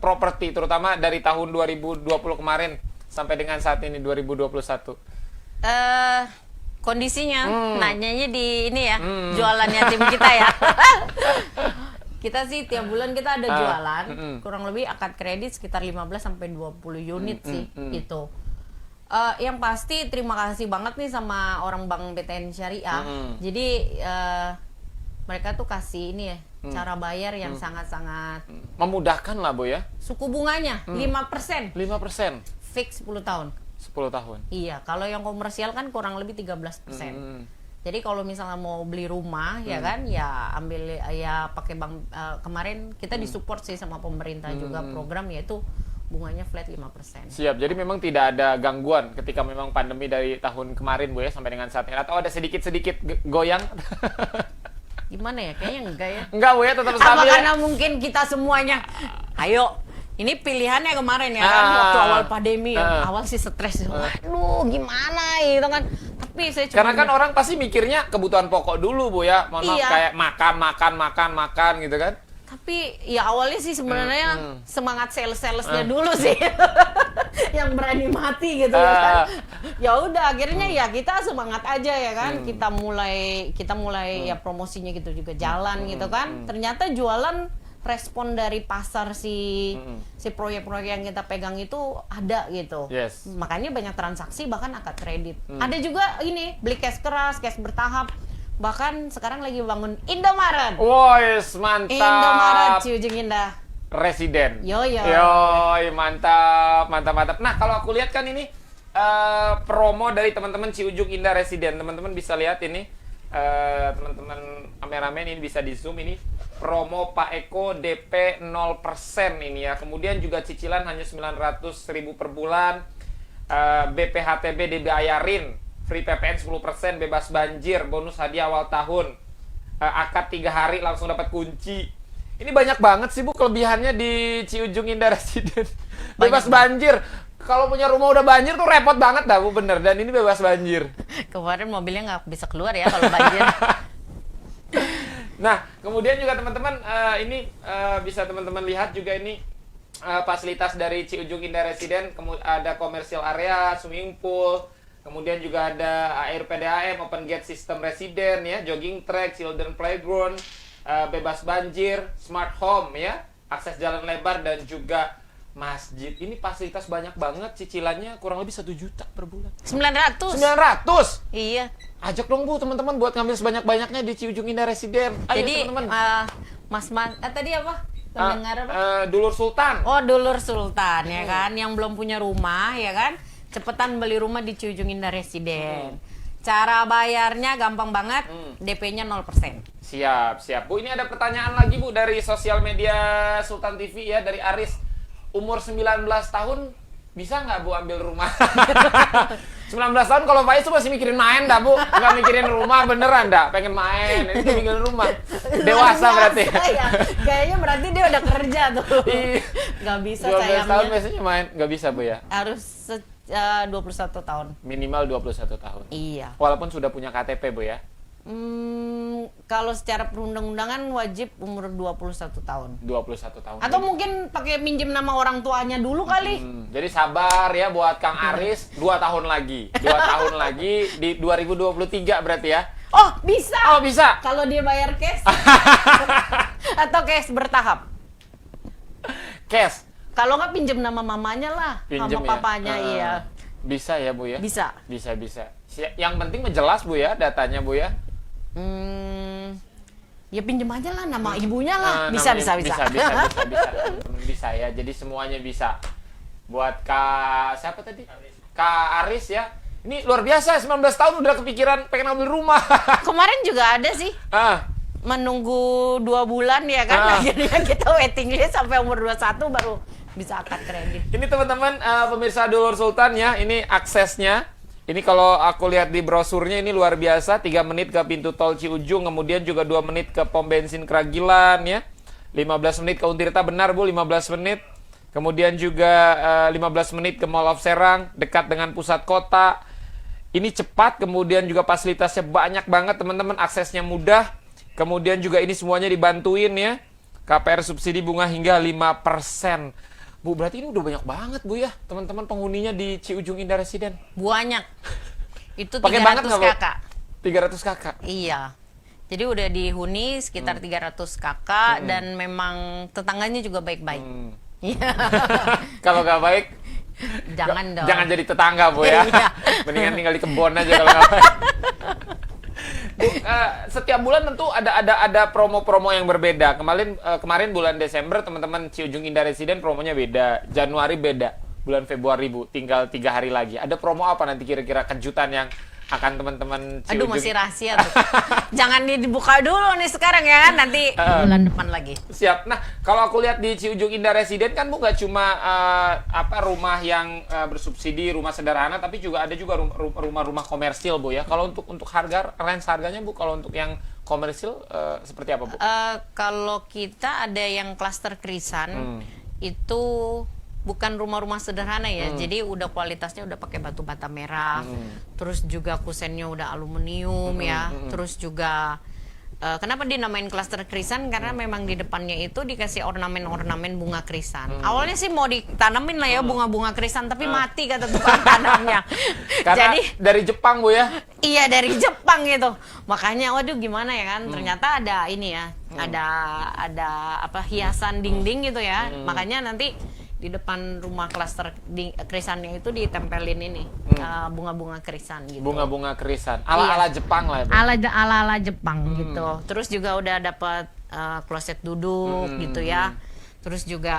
properti, terutama dari tahun 2020 kemarin sampai dengan saat ini 2021. Kondisinya nanyanya di ini ya, jualannya tim kita ya. Kita sih tiap bulan kita ada jualan, kurang lebih akad kredit sekitar 15 sampai 20 unit sih gitu. Yang pasti terima kasih banget nih sama orang Bank BTN Syariah. Jadi mereka tuh kasih ini ya, cara bayar yang sangat-sangat memudahkan lah Bu ya. Suku bunganya 5%. 5%. Fix 10 tahun. 10 tahun. Iya, kalau yang komersial kan kurang lebih 13%. Jadi kalau misalnya mau beli rumah ya kan, ya ambil ya pakai bank. Kemarin kita disupport sih sama pemerintah juga program, yaitu bunganya flat 5%. Siap. Jadi memang tidak ada gangguan ketika memang pandemi dari tahun kemarin Bu ya sampai dengan saat ini, atau ada sedikit-sedikit goyang? Gimana ya? Kayaknya enggak ya. Enggak Bu ya, tetap Apa stabil. karena mungkin kita semuanya, ayo, ini pilihannya kemarin ya kan, waktu awal pandemi, awal sih stres, waduh gimana gitu kan. Tapi saya cuma Karena kan orang pasti mikirnya kebutuhan pokok dulu Bu ya, mohon maaf, Iya. kayak makan gitu kan. Tapi ya awalnya sih sebenarnya semangat salesnya dulu sih yang berani mati gitu ya kan. Ya udah akhirnya ya kita semangat aja ya kan. Kita mulai ya promosinya gitu juga jalan gitu kan. Ternyata jualan, respon dari pasar si proyek-proyek yang kita pegang itu ada gitu. Yes. Makanya banyak transaksi bahkan akad kredit. Ada juga ini beli cash keras, cash bertahap. Bahkan sekarang lagi bangun Indomaret. Wois, mantap. Indomaret Ciujung Indah Residen. Yoi. Mantap. Nah, kalau aku lihat kan ini promo dari teman-teman Ciujung Indah Residen. Teman-teman bisa lihat ini, teman-teman kameramen ini bisa di zoom ini. Promo Pak Eko DP 0% ini ya. Kemudian juga cicilan hanya 900.000 per bulan. BPHTB dibayarin. Free PPN 10%, bebas banjir, bonus hadiah awal tahun. Akad 3 hari langsung dapat kunci. Ini banyak banget sih Bu kelebihannya di Ciujung Indah Residen. Bebas banjir. Kalau punya rumah udah banjir tuh repot banget dah Bu, bener. Dan ini bebas banjir. Kemarin mobilnya nggak bisa keluar ya kalau banjir. Nah, kemudian juga teman-teman ini bisa teman-teman lihat juga ini fasilitas dari Ciujung Indah Residen. Ada commercial area, swimming pool, kemudian juga ada air PDAM, open gate system residen ya, jogging track, children playground, bebas banjir, smart home ya, akses jalan lebar dan juga masjid. Ini fasilitas banyak banget, cicilannya kurang lebih 1 juta per bulan. 900. 900. Iya. Ajak dong Bu teman-teman buat ngambil sebanyak-banyaknya di Ciujung Indah Residen. Ayo Jadi teman-teman. Mas tadi apa? Pendengar apa? Dulur Sultan. Oh, Dulur Sultan ya kan, yang belum punya rumah ya kan, cepetan beli rumah di Ciujung Indah Residen. Cara bayarnya gampang banget, DP-nya 0%. Siap Bu. Ini ada pertanyaan lagi Bu dari sosial media Sultan TV ya, dari Aris. Umur 19 tahun bisa nggak Bu ambil rumah? 19 tahun kalau Faiz tuh masih mikirin main dah, Bu. Nggak mikirin rumah beneran dah. Pengen main, ini tuh mikirin rumah. Dewasa berarti. Ya. Kayaknya berarti dia udah kerja tuh. Iya. Nggak bisa 12 tahun sayangnya. biasanya main. Nggak bisa, Bu ya? Harus 21 tahun. Minimal 21 tahun. Iya. Walaupun sudah punya KTP, Bu ya? Kalau secara perundang-undangan wajib umur 21 tahun. 21 tahun. Atau mungkin pakai minjem nama orang tuanya dulu kali. Jadi sabar ya buat Kang Aris, 2 tahun lagi. 2 tahun lagi di 2023 berarti ya? Oh, bisa. Oh, bisa? Kalau dia bayar cash. Atau cash bertahap. Cash? Kalau nggak pinjem nama mamanya lah. Pinjem sama ya? papanya, iya. Bisa ya, Bu ya? Bisa. Bisa. Yang penting jelas, Bu ya, datanya, Bu ya? Ya pinjem aja lah nama ibunya lah. Bisa. Bisa ya. Jadi semuanya bisa. Buat Kak siapa tadi? Kak Aris ya. Ini luar biasa, 19 tahun udah kepikiran pengen ambil rumah. Kemarin juga ada sih. Menunggu 2 bulan ya kan. Akhirnya kita waiting list sampai umur 21 baru bisa akad kredit. Ini teman-teman pemirsa Dulur Sultan ya, ini aksesnya. Ini kalau aku lihat di brosurnya ini luar biasa, 3 menit ke pintu tol Ciujung, kemudian juga 2 menit ke pom bensin Keragilan ya. 15 menit ke Untirta, benar Bu, 15 menit. Kemudian juga 15 menit ke Mall of Serang, dekat dengan pusat kota. Ini cepat, kemudian juga fasilitasnya banyak banget teman-teman, aksesnya mudah. Kemudian juga ini semuanya dibantuin ya. KPR subsidi bunga hingga 5%. Bu, berarti ini udah banyak banget, Bu ya, teman-teman penghuninya di Ciujung Indah Residen. Banyak. Itu 300 Pakai banget nggak, Bu? kakak. 300 kakak. Iya. Jadi udah dihuni sekitar 300 kakak dan memang tetangganya juga baik-baik. Iya. Kalau nggak baik, Jangan dong. jangan jadi tetangga, Bu ya. Iya. Mendingan tinggal di kebon aja kalau nggak baik. Bu, setiap bulan tentu ada promo-promo yang berbeda. Kemarin bulan Desember teman-teman Ciujung Indah Residen promonya beda. Januari beda. Bulan Februari, Bu, tinggal 3 hari lagi. Ada promo apa nanti kira-kira kejutan yang akan teman-teman Ciujung? Aduh, masih rahasia tuh. Jangan dibuka dulu nih sekarang ya kan, nanti bulan depan lagi. Siap. Nah, kalau aku lihat di Ciujung Indah Residen kan, Bu, nggak cuma rumah yang bersubsidi, rumah sederhana, tapi juga ada juga rumah-rumah komersil, Bu ya. Kalau untuk harganya, Bu, kalau untuk yang komersil seperti apa, Bu? Kalau kita ada yang klaster Krisan, itu bukan rumah-rumah sederhana ya, jadi udah kualitasnya udah pakai batu bata merah, terus juga kusennya udah aluminium ya, terus juga kenapa dinamain klaster Krisan, karena memang di depannya itu dikasih ornamen-ornamen bunga krisan. Awalnya sih mau ditanamin lah ya bunga-bunga krisan, tapi mati kata tukang tanamnya. Karena Jadi dari Jepang, Bu ya? iya, dari Jepang gitu. Makanya waduh gimana ya kan, ternyata ada ini ya, ada apa hiasan dinding gitu ya. Makanya nanti di depan rumah klaster krisannya itu ditempelin ini bunga-bunga krisan gitu. Bunga-bunga krisan. Ala-ala Jepang lah ya, Bu? Ala-ala Jepang gitu. Terus juga udah dapat kloset duduk gitu ya. Terus juga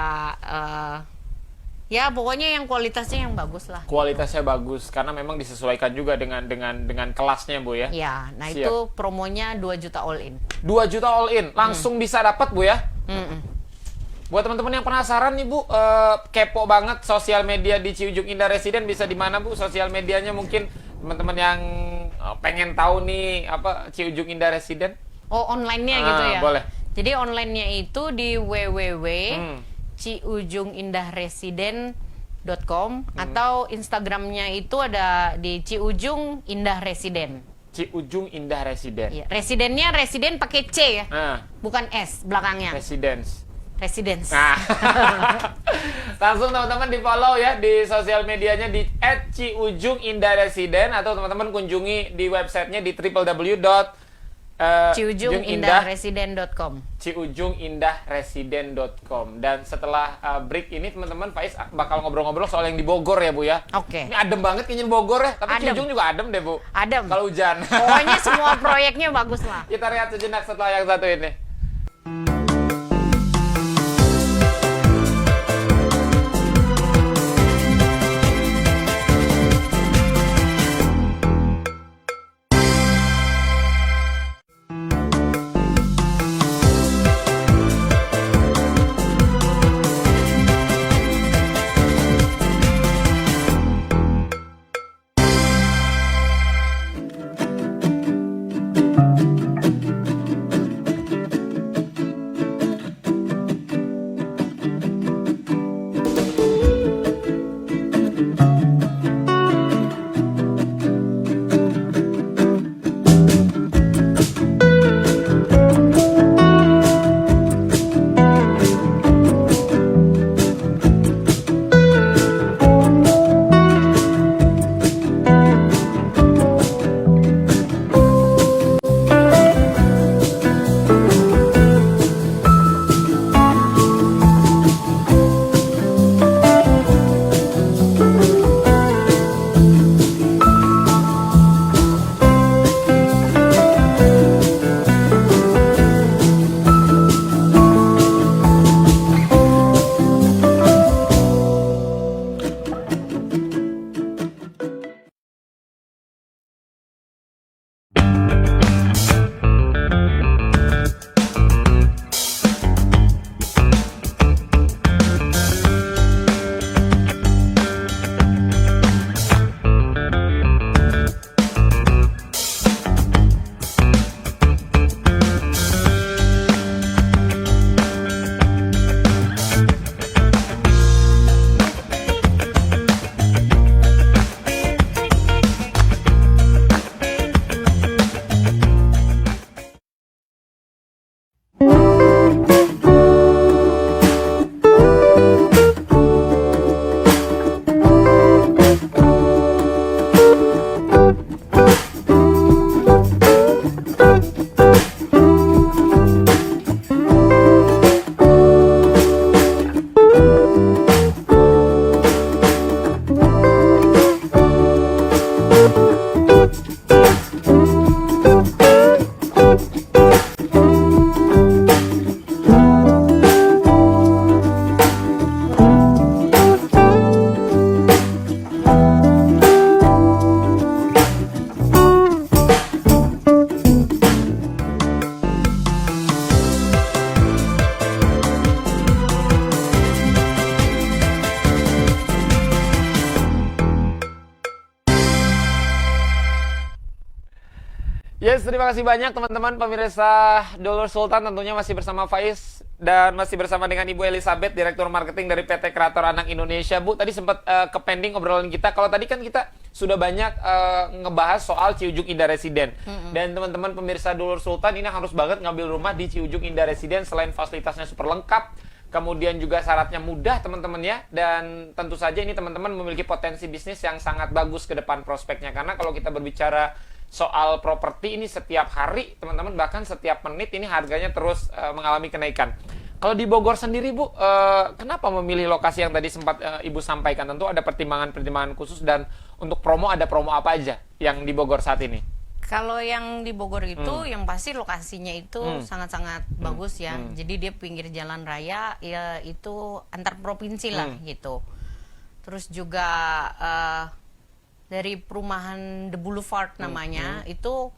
ya pokoknya yang kualitasnya yang bagus lah. Kualitasnya bagus karena memang disesuaikan juga dengan kelasnya, Bu ya. Ya, nah Siap. itu promonya 2 juta all in. 2 juta all in, langsung bisa dapat, Bu ya. Buat teman-teman yang penasaran nih, Bu, kepo banget sosial media di Ciujung Indah Residen, bisa di mana, Bu? Sosial medianya mungkin teman-teman yang pengen tahu nih apa Ciujung Indah Residen. Oh, online-nya gitu ya. Boleh. Jadi online-nya itu di www.ciujungindahresiden.com atau Instagram-nya itu ada di Ciujung Indah Residen. Ciujung Indah Residen. Iya, residennya residen pakai C ya. Bukan S belakangnya. Residence. Nah. Langsung teman-teman di-follow ya di sosial medianya di @ciujungindaresiden atau teman-teman kunjungi di websitenya di ciujungindahresiden.com. ciujungindahresiden.com. Dan setelah break ini teman-teman, Faiz bakal ngobrol-ngobrol soal yang di Bogor ya, Bu ya. Oke. Ini adem banget kayaknya di Bogor ya, tapi Adem. Ciujung juga adem deh, Bu. Adem. Kalau hujan. Pokoknya semua proyeknya bagus lah. Kita lihat sejenak setelah yang satu ini. Yes, terima kasih banyak teman-teman pemirsa Dulur Sultan, tentunya masih bersama Faiz dan masih bersama dengan Ibu Elizabeth, Direktur Marketing dari PT Kreator Anak Indonesia. Bu, tadi sempat ke-pending obrolan kita. Kalau tadi kan kita sudah banyak ngebahas soal Ciujuk Indah Residen. Dan teman-teman pemirsa Dulur Sultan ini harus banget ngambil rumah di Ciujuk Indah Residen, selain fasilitasnya super lengkap, kemudian juga syaratnya mudah teman-teman ya. Dan tentu saja ini teman-teman memiliki potensi bisnis yang sangat bagus ke depan prospeknya. Karena kalau kita berbicara soal properti ini setiap hari, teman-teman, bahkan setiap menit ini harganya terus mengalami kenaikan. Kalau di Bogor sendiri, Bu, kenapa memilih lokasi yang tadi sempat Ibu sampaikan? Tentu ada pertimbangan-pertimbangan khusus, dan untuk promo ada promo apa aja yang di Bogor saat ini? Kalau yang di Bogor itu, yang pasti lokasinya itu sangat-sangat bagus ya. Jadi dia pinggir jalan raya, ya itu antar provinsi lah gitu. Terus juga dari perumahan The Boulevard namanya, itu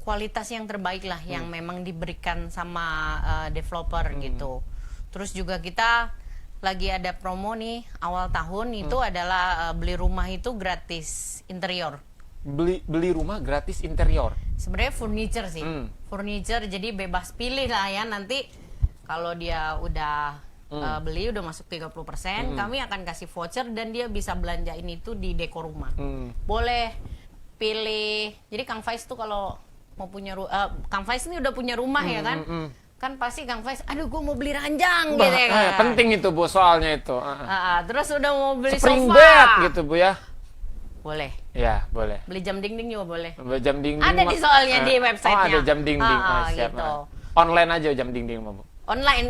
kualitas yang terbaik lah yang memang diberikan sama developer gitu. Terus juga kita lagi ada promo nih awal tahun, itu adalah beli rumah itu gratis interior. Beli rumah gratis interior? Sebenarnya furniture sih, furniture, jadi bebas pilih lah ya. Nanti kalau dia udah beli udah masuk 30%, kami akan kasih voucher dan dia bisa belanjain itu di dekor rumah. Boleh pilih. Jadi Kang Faiz tuh kalau mau punya Kang Faiz ini udah punya rumah ya kan? Kan pasti Kang Faiz, aduh gue mau beli ranjang gitu ya kan. Penting itu, Bu, soalnya itu. Terus udah mau beli spring sofa. bed gitu, Bu ya. Boleh. Ya, boleh. Beli jam dinding juga boleh. Jam dinding. Ada di soalnya di websitenya. Oh, ada jam dinding. Siap. Gitu. Online aja jam dinding, Bu. Online.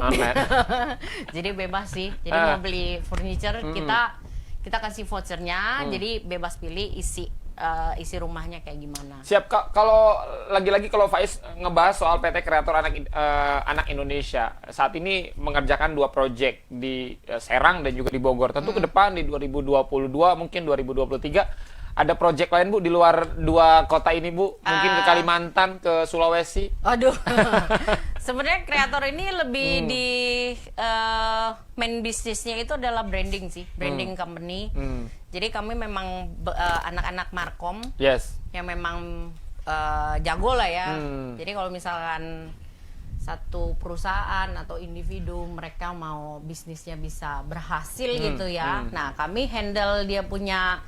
Jadi bebas sih. Jadi mau beli furniture, kita kasih vouchernya. Jadi bebas pilih isi rumahnya kayak gimana. Siap. Kalau lagi-lagi kalau Faiz ngebahas soal PT Kreator Anak Indonesia, saat ini mengerjakan 2 proyek di Serang dan juga di Bogor. Tentu ke depan di 2022 mungkin 2023 ada proyek lain, Bu, di luar 2 kota ini, Bu? Mungkin ke Kalimantan, ke Sulawesi? Aduh. Sebenarnya kreator ini lebih di main bisnisnya itu adalah branding sih, branding company. Jadi kami memang anak-anak markom, yang memang jago lah ya. Jadi kalau misalkan satu perusahaan atau individu mereka mau bisnisnya bisa berhasil gitu ya. Nah, kami handle dia punya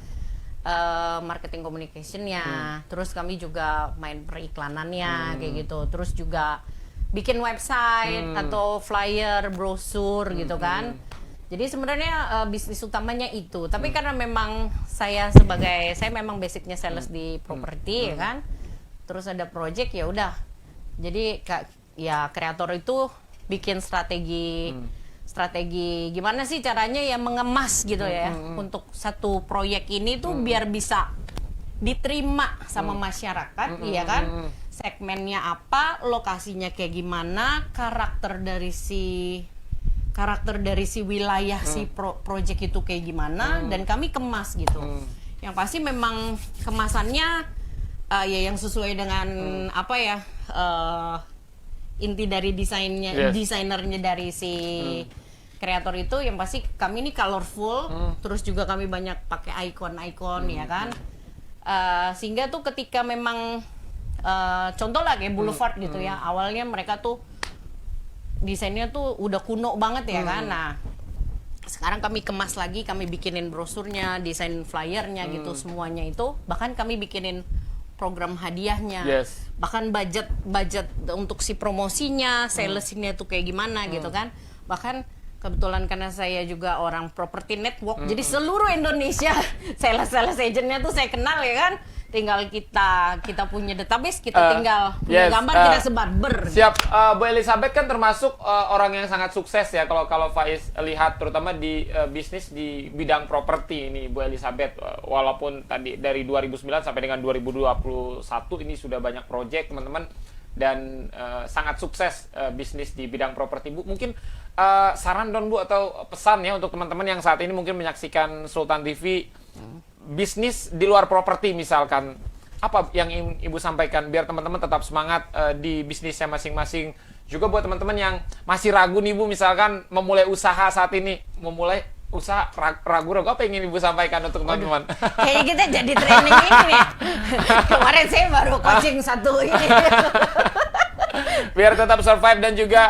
marketing communication-nya, terus kami juga main periklanannya kayak gitu, terus juga bikin website atau flyer, brosur gitu kan. Jadi sebenarnya bisnis utamanya itu, tapi karena memang saya memang basicnya sales di properti ya kan, terus ada project ya udah, jadi ya kreator itu bikin strategi gimana sih caranya ya mengemas gitu ya untuk satu proyek ini tuh biar bisa diterima sama masyarakat, iya kan? Segmennya apa, lokasinya kayak gimana, karakter dari si wilayah si proyek itu kayak gimana, dan kami kemas gitu. Yang pasti memang kemasannya ya yang sesuai dengan apa ya, inti dari desainernya dari si kreator itu, yang pasti kami ini colorful, terus juga kami banyak pakai ikon-ikon ya kan, sehingga tuh ketika memang contoh lah kayak Boulevard gitu ya, awalnya mereka tuh desainnya tuh udah kuno banget ya kan, nah sekarang kami kemas lagi, kami bikinin brosurnya, desain flyernya gitu semuanya itu, bahkan kami bikinin program hadiahnya, bahkan budget untuk si promosinya, salesnya tuh kayak gimana gitu kan. Bahkan kebetulan karena saya juga orang property network, jadi seluruh Indonesia sales agentnya tuh saya kenal ya kan. Tinggal kita punya database, kita tinggal punya gambar, kita sebar Siap. Bu Elizabeth kan termasuk orang yang sangat sukses ya kalau Faiz lihat, terutama di bisnis di bidang properti ini, Bu Elizabeth. Walaupun tadi dari 2009 sampai dengan 2021 ini sudah banyak proyek teman-teman, dan sangat sukses bisnis di bidang properti, Bu. Mungkin saran dong, Bu, atau pesan ya untuk teman-teman yang saat ini mungkin menyaksikan Sultan TV, bisnis di luar properti misalkan, apa yang ingin Ibu sampaikan biar teman-teman tetap semangat di bisnisnya masing-masing. Juga buat teman-teman yang masih ragu nih, Bu, misalkan memulai usaha saat ini, ragu-ragu, apa yang ingin Ibu sampaikan untuk teman-teman? Kayaknya kita jadi training ini nih. Kemarin saya baru coaching satu ini. Biar tetap survive dan juga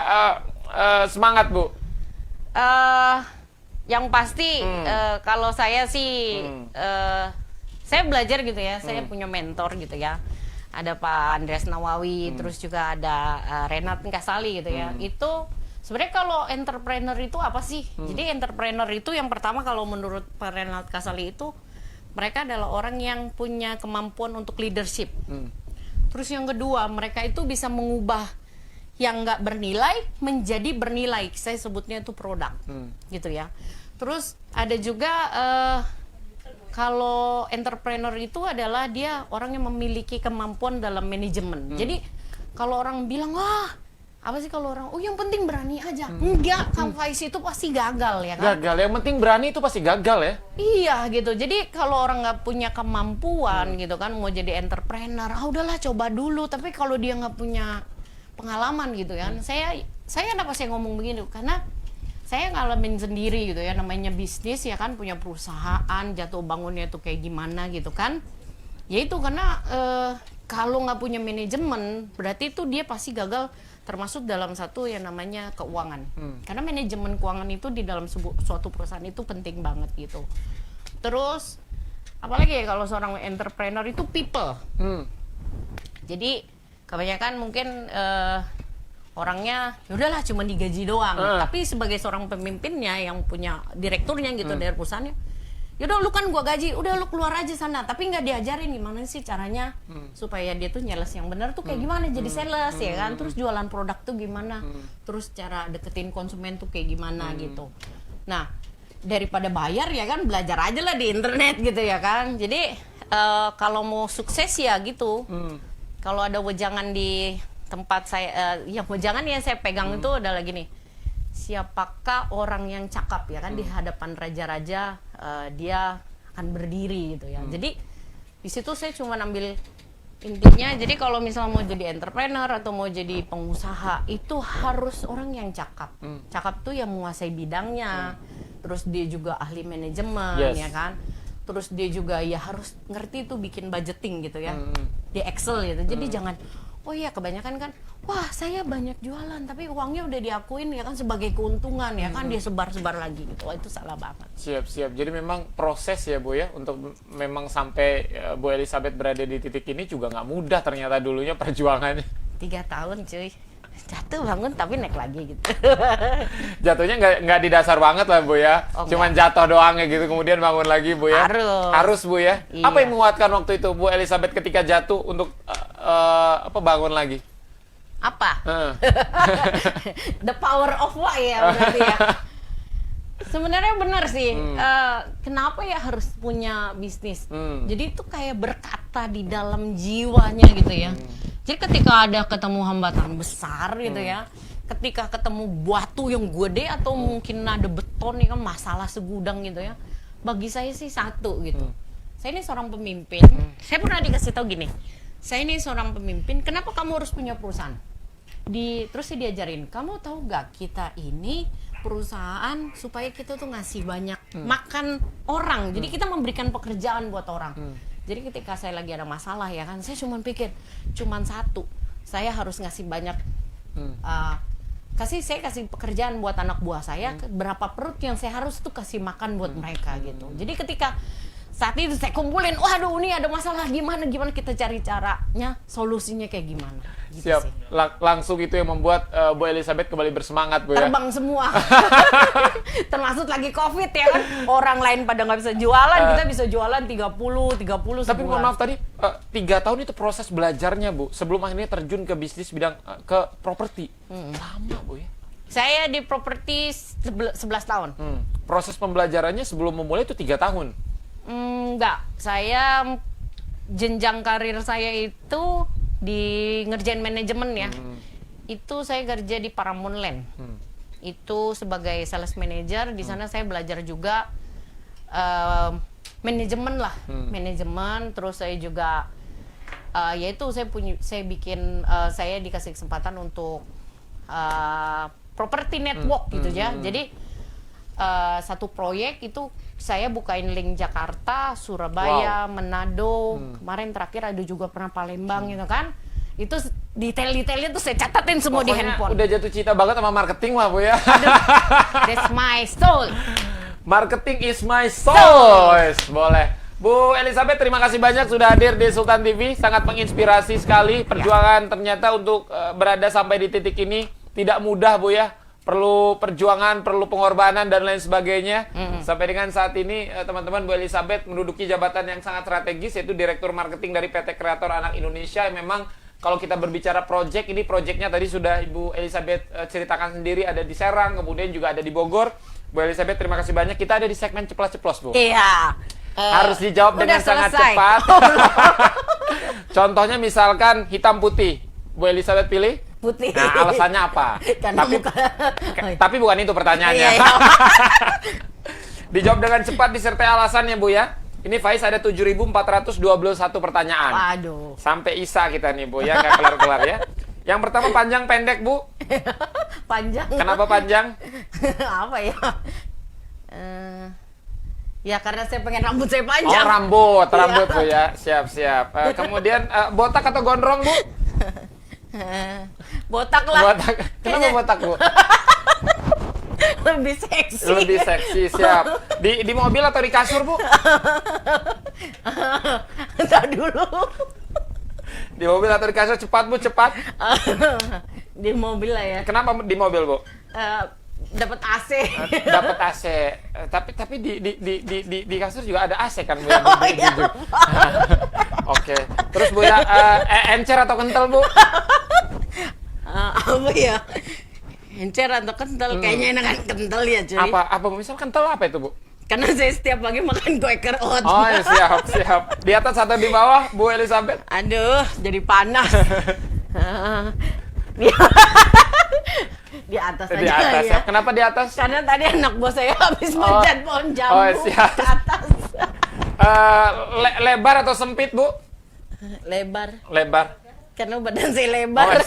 semangat, Bu. Yang pasti kalau saya sih saya belajar gitu ya, saya punya mentor gitu ya. Ada Pak Andreas Nawawi, terus juga ada Renat Kasali gitu ya. Itu sebenarnya kalau entrepreneur itu apa sih? Jadi entrepreneur itu yang pertama kalau menurut Pak Renat Kasali itu mereka adalah orang yang punya kemampuan untuk leadership. Terus yang kedua, mereka itu bisa mengubah yang nggak bernilai menjadi bernilai. Saya sebutnya itu produk, gitu ya. Terus ada juga kalau entrepreneur itu adalah dia orang yang memiliki kemampuan dalam manajemen. Jadi kalau orang bilang, wah apa sih kalau orang, oh yang penting berani aja. Enggak, Kang Faiz itu pasti gagal ya kan? Gagal, yang penting berani itu pasti gagal ya? Iya gitu, jadi kalau orang nggak punya kemampuan gitu kan, mau jadi entrepreneur, udahlah coba dulu. Tapi kalau dia nggak punya pengalaman gitu kan, saya kenapa saya ngomong begini? Karena saya ngalamin sendiri gitu ya, namanya bisnis ya kan, punya perusahaan, jatuh bangunnya itu kayak gimana gitu kan. Ya itu karena kalau nggak punya manajemen, berarti itu dia pasti gagal, termasuk dalam satu yang namanya keuangan. Karena manajemen keuangan itu di dalam suatu perusahaan itu penting banget gitu. Terus apalagi ya kalau seorang entrepreneur itu people. Jadi kebanyakan mungkin orangnya udahlah cuma digaji doang, tapi sebagai seorang pemimpinnya yang punya direkturnya gitu dari perusahaannya, yaudah lu kan gua gaji, udah lu keluar aja sana, tapi nggak diajarin gimana sih caranya supaya dia tuh nyales yang benar tuh kayak gimana jadi sales ya kan, terus jualan produk tuh gimana, terus cara deketin konsumen tuh kayak gimana gitu. Nah daripada bayar ya kan, belajar aja lah di internet gitu ya kan. Jadi kalau mau sukses ya gitu, kalau ada wejangan di tempat saya, yang wejangan yang saya pegang itu adalah gini, siapakah orang yang cakap ya kan di hadapan raja-raja, dia akan berdiri gitu ya. Jadi di situ saya cuma ambil intinya. Jadi kalau misalnya mau jadi entrepreneur atau mau jadi pengusaha itu harus orang yang cakap. Cakap tuh yang menguasai bidangnya, terus dia juga ahli manajemen ya kan. Terus dia juga ya harus ngerti tuh bikin budgeting gitu ya, di Excel gitu. Jadi jangan, oh iya kebanyakan kan, wah saya banyak jualan tapi uangnya udah diakuin ya kan sebagai keuntungan ya kan, dia sebar-sebar lagi gitu. Wah itu salah banget. Siap. Jadi memang proses ya Bu ya, untuk memang sampai Bu Elizabeth berada di titik ini juga nggak mudah ternyata dulunya perjuangannya. 3 tahun cuy, jatuh bangun tapi naik lagi gitu. Jatuhnya nggak di dasar banget lah Bu ya, cuman jatuh doang ya gitu, kemudian bangun lagi Bu ya. Harus Bu ya. Iya. Apa yang menguatkan waktu itu Bu Elizabeth ketika jatuh untuk bangun lagi? Apa? The power of why ya berarti ya. Sebenarnya benar sih. Kenapa ya harus punya bisnis? Jadi itu kayak berkata di dalam jiwanya gitu ya. Jadi ketika ada ketemu hambatan besar gitu ya, ketika ketemu batu yang gede atau mungkin ada beton ya kan, masalah segudang gitu ya, bagi saya sih satu gitu. Saya ini seorang pemimpin. Saya pernah dikasih tahu gini, saya ini seorang pemimpin, kenapa kamu harus punya perusahaan? Terus saya diajarin, kamu tahu gak kita ini perusahaan supaya kita tuh ngasih banyak makan orang. Jadi kita memberikan pekerjaan buat orang. Jadi ketika saya lagi ada masalah ya kan, saya cuma pikir, cuman satu, saya harus ngasih banyak, saya kasih pekerjaan buat anak buah saya, berapa perut yang saya harus tuh kasih makan buat mereka gitu. Jadi ketika saat itu saya kumpulin, waduh ini ada masalah, gimana kita cari caranya, solusinya kayak gimana. Gitu Siap, sih. langsung itu yang membuat Bu Elizabeth kembali bersemangat Bu ya. Terbang semua. Termasuk lagi COVID ya kan, orang lain pada nggak bisa jualan, kita bisa jualan 30 sebulan. Tapi mohon maaf tadi, 3 tahun itu proses belajarnya Bu, sebelum akhirnya terjun ke bisnis bidang ke properti. Lama Bu ya. Saya di properti 11 tahun. Proses pembelajarannya sebelum memulai itu 3 tahun. Enggak, saya jenjang karir saya itu di ngerjain manajemen ya. Itu saya kerja di Paramount Land. Itu sebagai sales manager. Di sana saya belajar juga manajemen lah, manajemen. Terus saya juga yaitu saya dikasih kesempatan untuk property network gitu ya. Jadi satu proyek itu saya bukain link Jakarta, Surabaya, Manado, kemarin terakhir ada juga pernah Palembang gitu kan. Itu detail-detailnya tuh saya catatin semua di Pokoknya handphone. udah jatuh cinta banget sama marketing lah Bu ya. That's my soul. Marketing is my soul. Boleh. Bu Elizabeth, terima kasih banyak sudah hadir di Sultan TV. Sangat menginspirasi sekali. Perjuangan ternyata untuk berada sampai di titik ini tidak mudah Bu ya. Perlu perjuangan, perlu pengorbanan dan lain sebagainya. Sampai dengan saat ini teman-teman, Bu Elizabeth menduduki jabatan yang sangat strategis, yaitu Direktur Marketing dari PT Kreator Anak Indonesia. Yang memang kalau kita berbicara project, ini projectnya tadi sudah Ibu Elizabeth ceritakan sendiri, ada di Serang, kemudian juga ada di Bogor. Bu Elizabeth, terima kasih banyak. Kita ada di segmen ceplos-ceplos, Bu. Iya. Harus dijawab dengan sangat cepat. Contohnya misalkan hitam putih. Bu Elizabeth pilih? Putih. Nah, alasannya apa? Karena Tapi bukan itu pertanyaannya. Iya, iya. Dijawab dengan cepat disertai alasannya, Bu ya. Ini Faiz ada 7.421 pertanyaan. Aduh. Sampai Isa kita nih, Bu ya, nggak kelar-kelar ya. Yang pertama panjang pendek, Bu. Panjang. Kenapa panjang? Apa ya? Ya karena saya pengen rambut saya Oh, panjang. rambut Iya. Bu ya. Siap-siap. Kemudian botak atau gondrong, Bu? Botak lah. Botak. Kenapa botak, Bu? Lebih seksi. Lebih seksi, siap. Di mobil atau di kasur, Bu? Entar dulu. Di mobil atau di kasur? Cepat, Bu, cepat. Di mobil lah ya. Kenapa di mobil, Bu? Dapat AC. Dapat AC. Tapi di kasur juga ada AC kan, Bu? Iya. Oke. Terus, Bu ya, encer atau kental, Bu? Apa ya? Encer atau kental? Kayaknya enakan kental ya, cuy. Apa misal kental apa itu, Bu? Karena saya setiap pagi makan Quaker Oat. Oh, ya, siap. Di atas atau di bawah, Bu Elizabeth? Aduh, jadi panas. Di atas aja Di atas ya. ya. Kenapa di atas? Karena tadi anak bos saya habis manjat pohon jambu siap. ke atas. Lebar atau sempit, Bu? Lebar. Lebar. Karena badan saya lebar.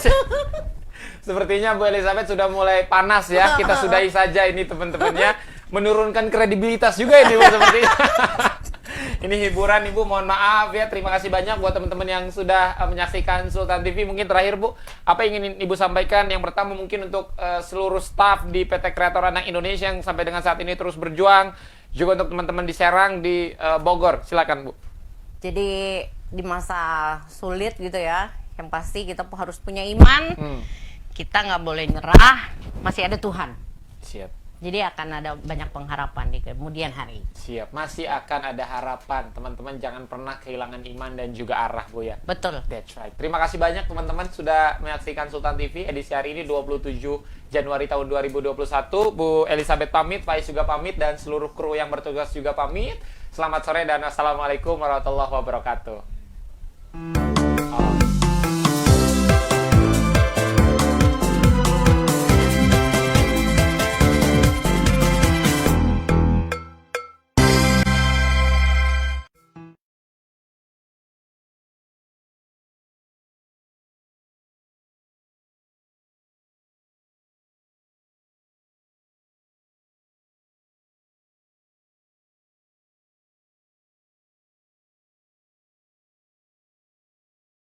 Sepertinya Bu Elizabeth sudah mulai panas ya. Kita sudahi saja ini teman-temannya. Menurunkan kredibilitas juga ini, Bu, sepertinya. Ini hiburan, Ibu. Mohon maaf ya. Terima kasih banyak buat teman-teman yang sudah menyaksikan Sultan TV. Mungkin terakhir, Bu, apa yang ingin Ibu sampaikan? Yang pertama mungkin untuk seluruh staf di PT Kreator Anak Indonesia yang sampai dengan saat ini terus berjuang. Juga untuk teman-teman di Serang, di Bogor. Silakan, Bu. Jadi di masa sulit gitu ya, yang pasti kita harus punya iman. Kita nggak boleh nyerah. Masih ada Tuhan. Siap. Jadi akan ada banyak pengharapan di kemudian hari. Siap. Masih akan ada harapan. Teman-teman jangan pernah kehilangan iman dan juga arah, Bu ya. Betul. That's right. Terima kasih banyak teman-teman sudah menyaksikan Sultan TV edisi hari ini 27 Januari tahun 2021. Bu Elizabeth pamit, Faiz juga pamit, dan seluruh kru yang bertugas juga pamit. Selamat sore dan assalamualaikum warahmatullahi wabarakatuh.